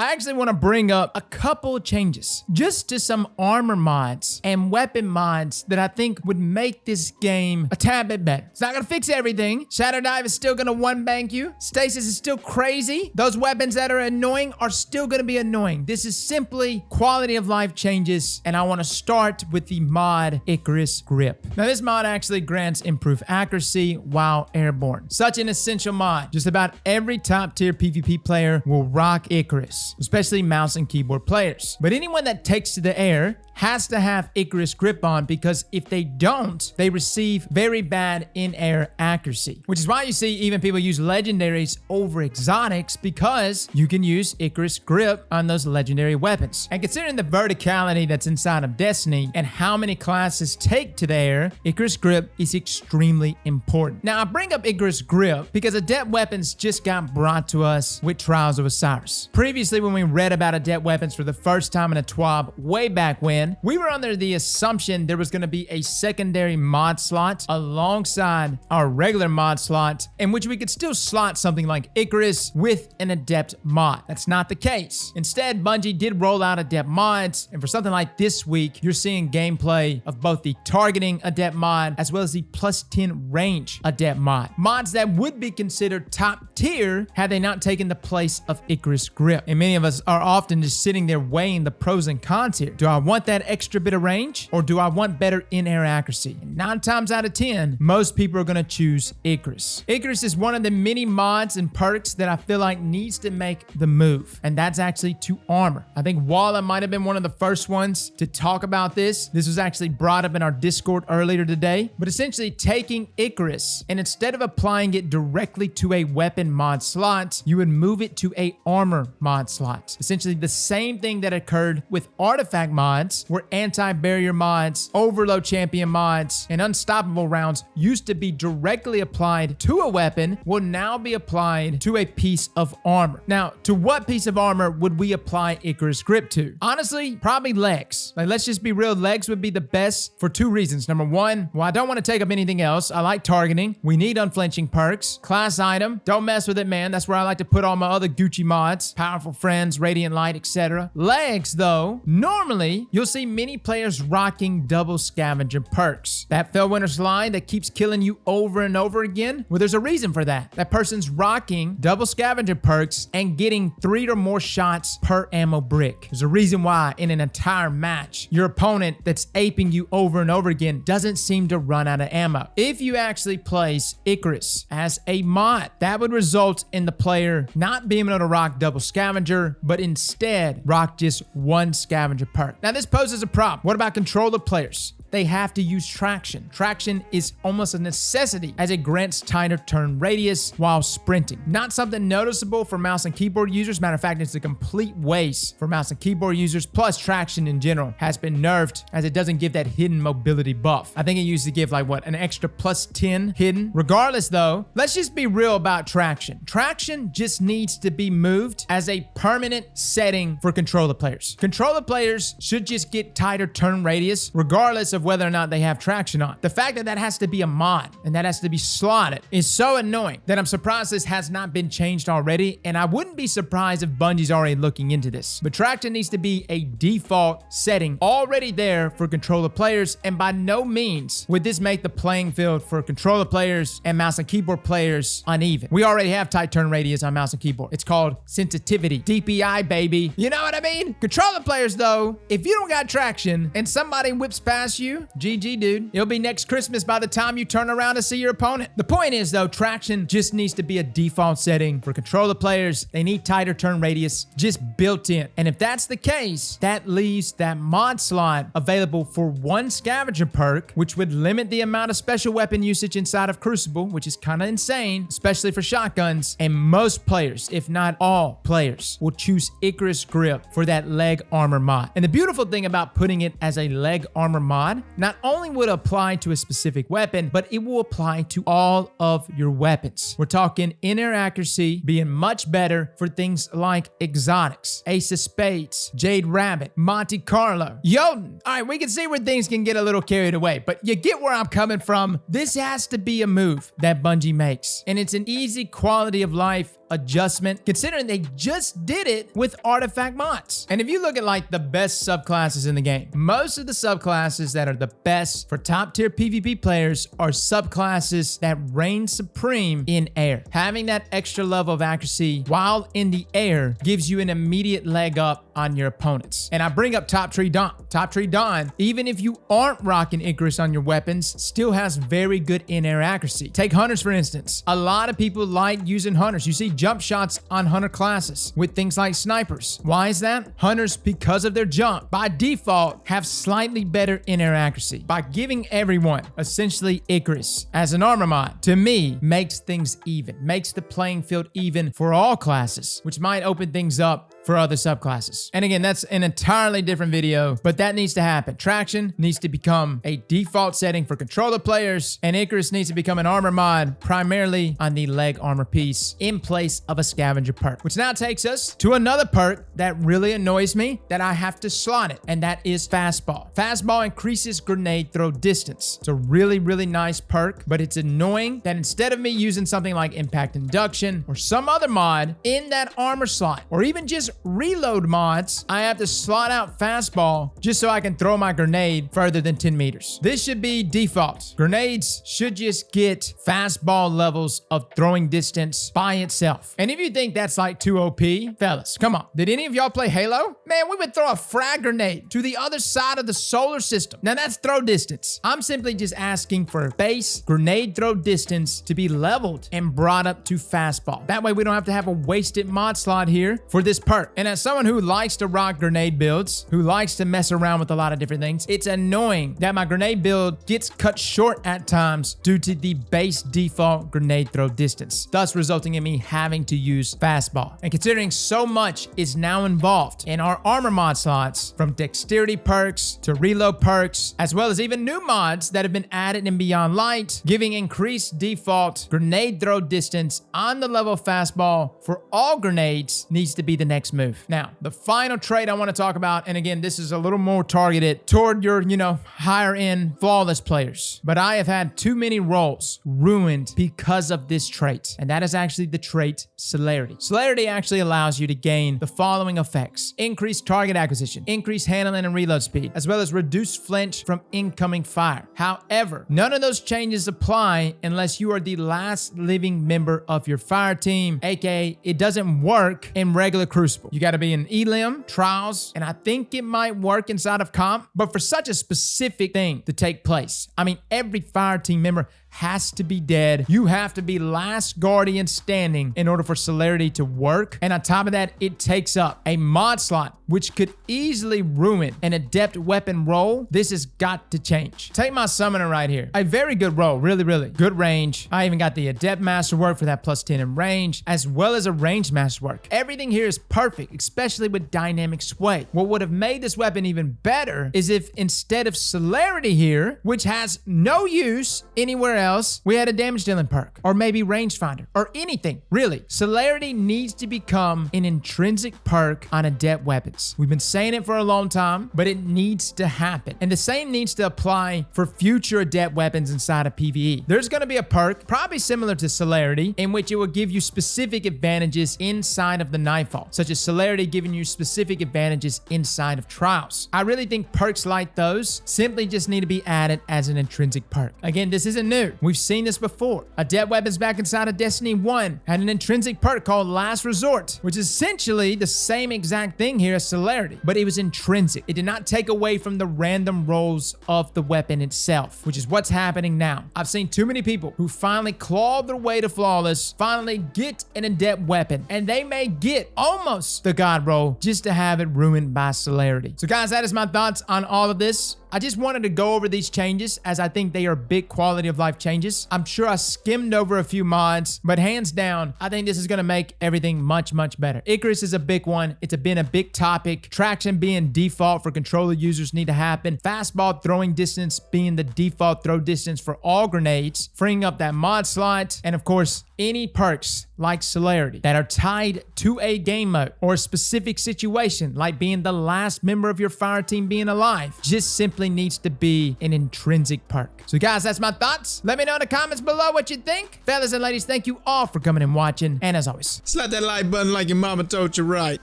I actually want to bring up a couple of changes just to some armor mods and weapon mods that I think would make this game a tad bit better. It's not going to fix everything. Shadow Dive is still going to one-bank you. Stasis is still crazy. Those weapons that are annoying are still going to be annoying. This is simply quality of life changes, and I want to start with the mod Icarus Grip. Now, this mod actually grants improved accuracy while airborne. Such an essential mod. Just about every top-tier PvP player will rock Icarus, especially mouse and keyboard players. But anyone that takes to the air has to have Icarus Grip on, because if they don't, they receive very bad in-air accuracy, which is why you see even people use legendaries over exotics, because you can use Icarus Grip on those legendary weapons. And considering the verticality that's inside of Destiny and how many classes take to the air, Icarus Grip is extremely important. Now, I bring up Icarus Grip because adept weapons just got brought to us with Trials of Osiris. Previously, when we read about adept weapons for the first time in a TWAB way back when, we were under the assumption there was going to be a secondary mod slot alongside our regular mod slot, in which we could still slot something like Icarus with an adept mod. That's not the case. Instead, Bungie did roll out adept mods, and for something like this week, you're seeing gameplay of both the targeting adept mod as well as the +10 range adept mod. Mods that would be considered top tier had they not taken the place of Icarus Grip. And many of us are often just sitting there weighing the pros and cons here. Do I want that extra bit of range, or do I want better in-air accuracy? And 9 times out of 10, most people are going to choose Icarus. Icarus is one of the many mods and perks that I feel like needs to make the move, and that's actually to armor. I think Walla might have been one of the first ones to talk about this. This was actually brought up in our Discord earlier today, but essentially taking Icarus and instead of applying it directly to a weapon mod slot, you would move it to a armor mod slot. Essentially the same thing that occurred with artifact mods, where anti-barrier mods, overload champion mods, and unstoppable rounds used to be directly applied to a weapon, will now be applied to a piece of armor. Now, to what piece of armor would we apply Icarus Grip to? Honestly, probably legs. Like, let's just be real, legs would be the best for 2 reasons. Number 1, well, I don't want to take up anything else. I like targeting. We need unflinching perks. Class item, don't mess with it, man. That's where I like to put all my other Gucci mods, Powerful Friends, Radiant Light, etc. Legs, though, normally you'll see many players rocking double scavenger perks. That Fellwinter Slide that keeps killing you over and over again, well, there's a reason for that. That person's rocking double scavenger perks and getting 3 or more shots per ammo brick. There's a reason why in an entire match, your opponent that's aping you over and over again doesn't seem to run out of ammo. If you actually place Icarus as a mod, that would result in the player not being able to rock double scavenger, but instead rock just 1 scavenger perk. Now, this poses a problem. What about controller players? They have to use traction. Traction is almost a necessity as it grants tighter turn radius while sprinting. Not something noticeable for mouse and keyboard users. Matter of fact, it's a complete waste for mouse and keyboard users. Plus, traction in general has been nerfed as it doesn't give that hidden mobility buff. I think it used to give like what, an extra +10 hidden. Regardless though, let's just be real about traction. Traction just needs to be moved as a permanent setting for controller players. Controller players should just get tighter turn radius regardless of whether or not they have traction on. The fact that that has to be a mod and that has to be slotted is so annoying that I'm surprised this has not been changed already, and I wouldn't be surprised if Bungie's already looking into this. But traction needs to be a default setting already there for controller players, and by no means would this make the playing field for controller players and mouse and keyboard players uneven. We already have tight turn radius on mouse and keyboard. It's called sensitivity. DPI, baby. You know what I mean? Controller players though, if you don't got traction and somebody whips past you, GG, dude. It'll be next Christmas by the time you turn around to see your opponent. The point is, though, traction just needs to be a default setting for controller players. They need tighter turn radius just built in. And if that's the case, that leaves that mod slot available for 1 scavenger perk, which would limit the amount of special weapon usage inside of Crucible, which is kind of insane, especially for shotguns. And most players, if not all players, will choose Icarus Grip for that leg armor mod. And the beautiful thing about putting it as a leg armor mod mod not only would apply to a specific weapon, but it will apply to all of your weapons. We're talking in-air accuracy being much better for things like exotics, Ace of Spades, Jade Rabbit, Monte Carlo, Jotun. All right, we can see where things can get a little carried away, but you get where I'm coming from. This has to be a move that Bungie makes, and it's an easy quality of life adjustment considering they just did it with artifact mods. And if you look at like the best subclasses in the game, most of the subclasses that are the best for top tier PvP players are subclasses that reign supreme in air. Having that extra level of accuracy while in the air gives you an immediate leg up on your opponents. And I bring up Top Tree Dawn. Top Tree Dawn, even if you aren't rocking Icarus on your weapons, still has very good in-air accuracy. Take Hunters for instance. A lot of people like using Hunters. You see jump shots on Hunter classes with things like snipers. Why is that? Hunters, because of their jump, by default have slightly better in-air accuracy. By giving everyone essentially Icarus as an armor mod, to me, makes things even, makes the playing field even for all classes, which might open things up for other subclasses. And again, that's an entirely different video, but that needs to happen. Traction needs to become a default setting for controller players, and Icarus needs to become an armor mod primarily on the leg armor piece in place of a scavenger perk, which now takes us to another perk that really annoys me that I have to slot it, and that is Fastball. Fastball increases grenade throw distance. It's a really, really nice perk, but it's annoying that instead of me using something like Impact Induction or some other mod in that armor slot, or even just reload mods, I have to slot out Fastball just so I can throw my grenade further than 10 meters. This should be default. Grenades should just get Fastball levels of throwing distance by itself. And if you think that's like too OP, fellas, come on. Did any of y'all play Halo? Man, we would throw a frag grenade to the other side of the solar system. Now that's throw distance. I'm simply just asking for base grenade throw distance to be leveled and brought up to Fastball. That way we don't have to have a wasted mod slot here for this perk. And as someone who likes to rock grenade builds, who likes to mess around with a lot of different things, it's annoying that my grenade build gets cut short at times due to the base default grenade throw distance, thus resulting in me having to use Fastball. And considering so much is now involved in our armor mod slots, from dexterity perks to reload perks, as well as even new mods that have been added in Beyond Light, giving increased default grenade throw distance on the level of Fastball for all grenades needs to be the next move. Now, the final trait I want to talk about, and again, this is a little more targeted toward your, higher end flawless players, but I have had too many roles ruined because of this trait, and that is actually the trait Celerity. Celerity actually allows you to gain the following effects: increased target acquisition, increased handling and reload speed, as well as reduced flinch from incoming fire. However, none of those changes apply unless you are the last living member of your fire team, aka it doesn't work in regular Crucible. You got to be in Elim, Trials, and I think it might work inside of Comp, but for such a specific thing to take place, I mean, every fire team member has to be dead. You have to be last guardian standing in order for Celerity to work. And on top of that, it takes up a mod slot, which could easily ruin an adept weapon role. This has got to change. Take my summoner right here. A very good role, really, really good range. I even got the adept masterwork for that +10 in range, as well as a ranged masterwork. Everything here is perfect, especially with dynamic sway. What would have made this weapon even better is if instead of Celerity here, which has no use anywhere else, we had a damage dealing perk, or maybe rangefinder, or anything, really. Celerity needs to become an intrinsic perk on adept weapons. We've been saying it for a long time, but it needs to happen. And the same needs to apply for future adept weapons inside of PvE. There's going to be a perk, probably similar to Celerity, in which it will give you specific advantages inside of the Nightfall, such as Celerity giving you specific advantages inside of Trials. I really think perks like those simply just need to be added as an intrinsic perk. Again, this isn't new. We've seen this before. Adept weapons back inside of Destiny 1 had an intrinsic perk called Last Resort, which is essentially the same exact thing here as Celerity, but it was intrinsic. It did not take away from the random rolls of the weapon itself, which is what's happening now. I've seen too many people who finally clawed their way to flawless, finally get an adept weapon, and they may get almost the god roll just to have it ruined by Celerity. So guys, that is my thoughts on all of this. I just wanted to go over these changes as I think they are big quality of life changes. I'm sure I skimmed over a few mods, but hands down, I think this is going to make everything much, much better. Icarus is a big one. It's been a big topic. Traction being default for controller users need to happen. Fastball throwing distance being the default throw distance for all grenades, freeing up that mod slot, and of course, any perks like Celerity that are tied to a game mode or a specific situation, like being the last member of your fire team being alive, just simply needs to be an intrinsic perk. So guys, that's my thoughts. Let me know in the comments below what you think. Fellas and ladies, thank you all for coming and watching. And as always, slap that like button like your mama told you right.